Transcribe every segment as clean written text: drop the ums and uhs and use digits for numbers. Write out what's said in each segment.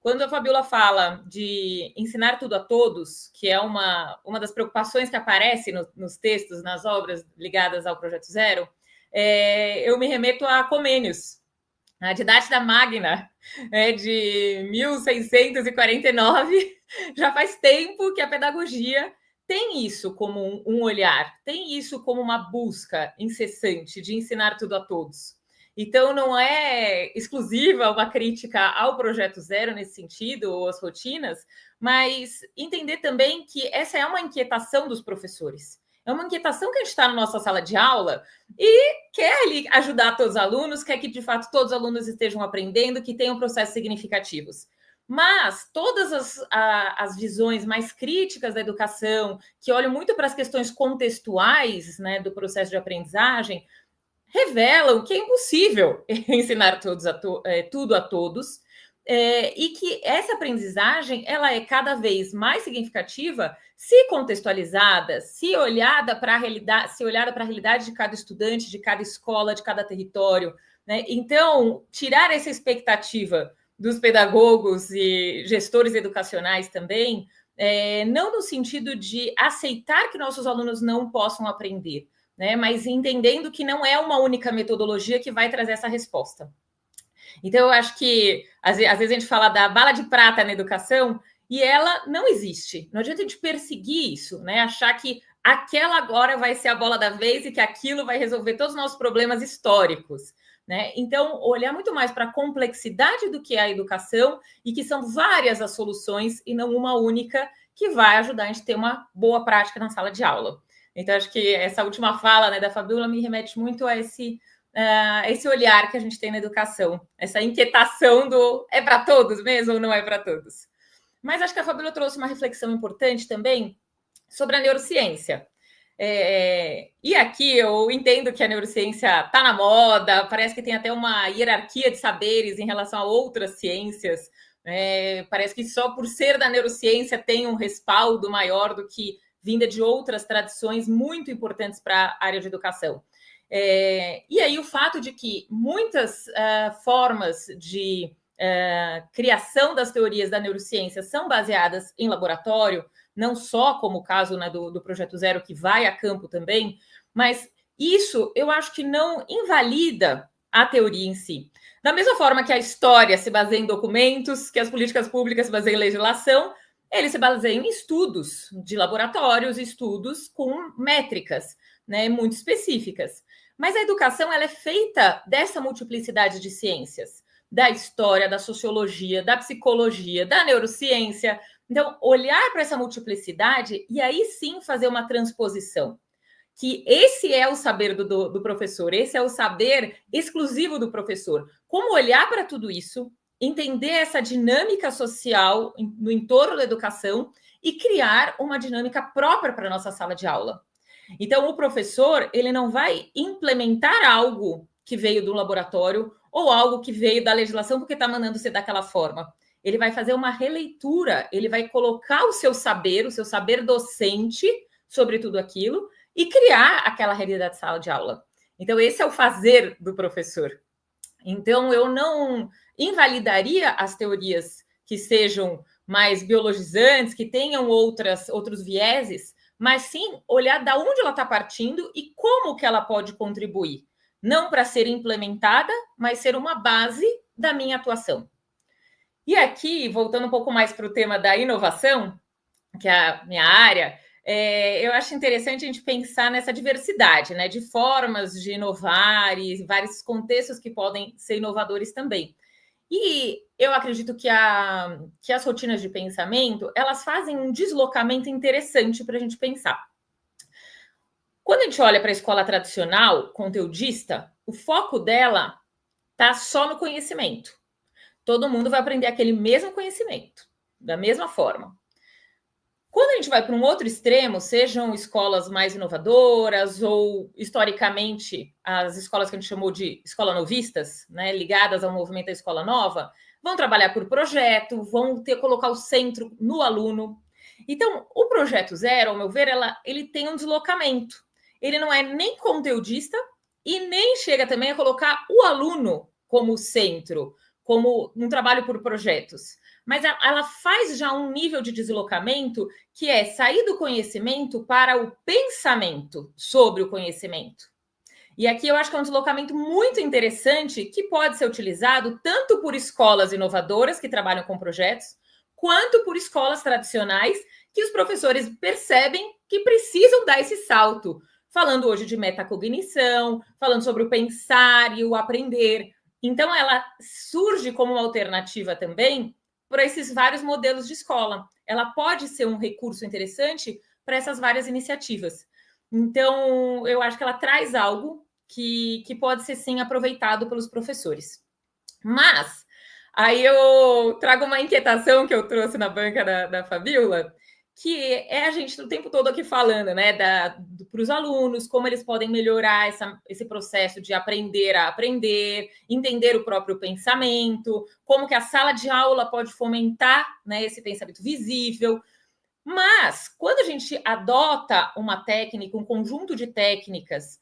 Quando a Fabiola fala de ensinar tudo a todos, que é uma das preocupações que aparece nos textos, nas obras ligadas ao Projeto Zero, eu me remeto a Comênios, a Didátida Magna, de 1649. Já faz tempo que a pedagogia tem isso como um olhar, tem isso como uma busca incessante de ensinar tudo a todos. Então, não é exclusiva uma crítica ao Projeto Zero nesse sentido, ou às rotinas, mas entender também que essa é uma inquietação dos professores. É uma inquietação que a gente está na nossa sala de aula e quer ali ajudar todos os alunos, quer que, de fato, todos os alunos estejam aprendendo, que tenham processos significativos. Mas todas as visões mais críticas da educação, que olham muito para as questões contextuais, né, do processo de aprendizagem, revelam que é impossível ensinar tudo a todos, e que essa aprendizagem ela é cada vez mais significativa se contextualizada, se olhada para a realidade de cada estudante, de cada escola, de cada território, né? Então, tirar essa expectativa dos pedagogos e gestores educacionais também, não no sentido de aceitar que nossos alunos não possam aprender, né? Mas entendendo que não é uma única metodologia que vai trazer essa resposta. Então, eu acho que, às vezes, a gente fala da bala de prata na educação e ela não existe. Não adianta a gente perseguir isso, né? Achar que aquela agora vai ser a bola da vez e que aquilo vai resolver todos os nossos problemas históricos, né? Então, olhar muito mais para a complexidade do que é a educação e que são várias as soluções e não uma única que vai ajudar a gente a ter uma boa prática na sala de aula. Então, acho que essa última fala, né, da Fabiola me remete muito a esse olhar que a gente tem na educação, essa inquietação do é para todos mesmo ou não é para todos. Mas acho que a Fabiola trouxe uma reflexão importante também sobre a neurociência. E aqui eu entendo que a neurociência está na moda, parece que tem até uma hierarquia de saberes em relação a outras ciências. Parece que só por ser da neurociência tem um respaldo maior do que vinda de outras tradições muito importantes para a área de educação. E aí o fato de que muitas formas de criação das teorias da neurociência são baseadas em laboratório, não só como o caso, né, do Projeto Zero, que vai a campo também, mas isso eu acho que não invalida a teoria em si. Da mesma forma que a história se baseia em documentos, que as políticas públicas se baseiam em legislação, eles se baseiam em estudos de laboratórios, estudos com métricas, né, muito específicas. Mas a educação ela é feita dessa multiplicidade de ciências, da história, da sociologia, da psicologia, da neurociência. Então, olhar para essa multiplicidade e aí sim fazer uma transposição. Que esse é o saber do professor, esse é o saber exclusivo do professor. Como olhar para tudo isso, entender essa dinâmica social no entorno da educação e criar uma dinâmica própria para a nossa sala de aula. Então, o professor, ele não vai implementar algo que veio do laboratório ou algo que veio da legislação porque está mandando ser daquela forma. Ele vai fazer uma releitura, ele vai colocar o seu saber docente sobre tudo aquilo e criar aquela realidade de sala de aula. Então, esse é o fazer do professor. Então, eu não invalidaria as teorias que sejam mais biologizantes, que tenham outros vieses, mas sim olhar de onde ela está partindo e como que ela pode contribuir. Não para ser implementada, mas ser uma base da minha atuação. E aqui, voltando um pouco mais para o tema da inovação, que é a minha área, eu acho interessante a gente pensar nessa diversidade, né, de formas de inovar e vários contextos que podem ser inovadores também. E eu acredito que as rotinas de pensamento, elas fazem um deslocamento interessante para a gente pensar. Quando a gente olha para a escola tradicional, conteudista, o foco dela está só no conhecimento. Todo mundo vai aprender aquele mesmo conhecimento, da mesma forma. Quando a gente vai para um outro extremo, sejam escolas mais inovadoras ou, historicamente, as escolas que a gente chamou de escola novistas, né, ligadas ao movimento da escola nova, vão trabalhar por projeto, vão colocar o centro no aluno. Então, o Projeto Zero, ao meu ver, ele tem um deslocamento. Ele não é nem conteudista e nem chega também a colocar o aluno como centro, como um trabalho por projetos. mas ela faz já um nível de deslocamento que é sair do conhecimento para o pensamento sobre o conhecimento. E aqui eu acho que é um deslocamento muito interessante que pode ser utilizado tanto por escolas inovadoras que trabalham com projetos, quanto por escolas tradicionais que os professores percebem que precisam dar esse salto. Falando hoje de metacognição, falando sobre o pensar e o aprender. Então, ela surge como uma alternativa também para esses vários modelos de escola. Ela pode ser um recurso interessante para essas várias iniciativas. Então, eu acho que ela traz algo que pode ser, sim, aproveitado pelos professores. Mas, aí eu trago uma inquietação que eu trouxe na banca da Fabiola, que é a gente o tempo todo aqui falando, né, para os alunos, como eles podem melhorar esse processo de aprender a aprender, entender o próprio pensamento, como que a sala de aula pode fomentar, né, esse pensamento visível. Mas, quando a gente adota uma técnica, um conjunto de técnicas,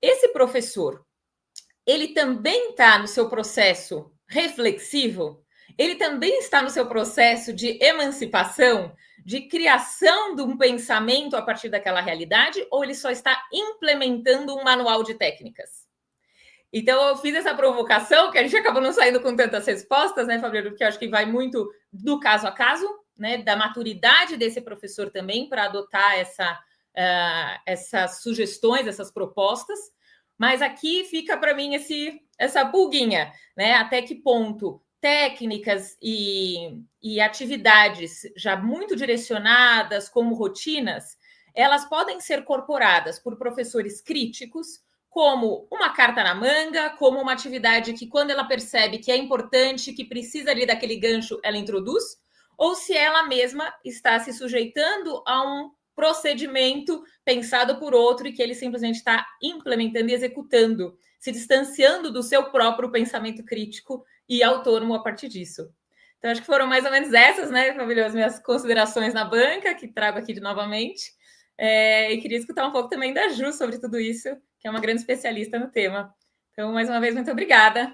esse professor, ele também está no seu processo reflexivo, ele também está no seu processo de emancipação, de criação de um pensamento a partir daquela realidade, ou ele só está implementando um manual de técnicas? Então, eu fiz essa provocação, que a gente acabou não saindo com tantas respostas, né, Fabiano? Porque eu acho que vai muito do caso a caso, né, da maturidade desse professor também para adotar essas sugestões, essas propostas. Mas aqui fica para mim essa pulguinha, né? Até que ponto técnicas e atividades já muito direcionadas, como rotinas, elas podem ser incorporadas por professores críticos, como uma carta na manga, como uma atividade que, quando ela percebe que é importante, que precisa ali daquele gancho, ela introduz, ou se ela mesma está se sujeitando a um procedimento pensado por outro e que ele simplesmente está implementando e executando, se distanciando do seu próprio pensamento crítico e autônomo a partir disso. Então, acho que foram mais ou menos essas, né, Fabíola, as minhas considerações na banca, que trago aqui novamente. E queria escutar um pouco também da Ju sobre tudo isso, que é uma grande especialista no tema. Então, mais uma vez, muito obrigada.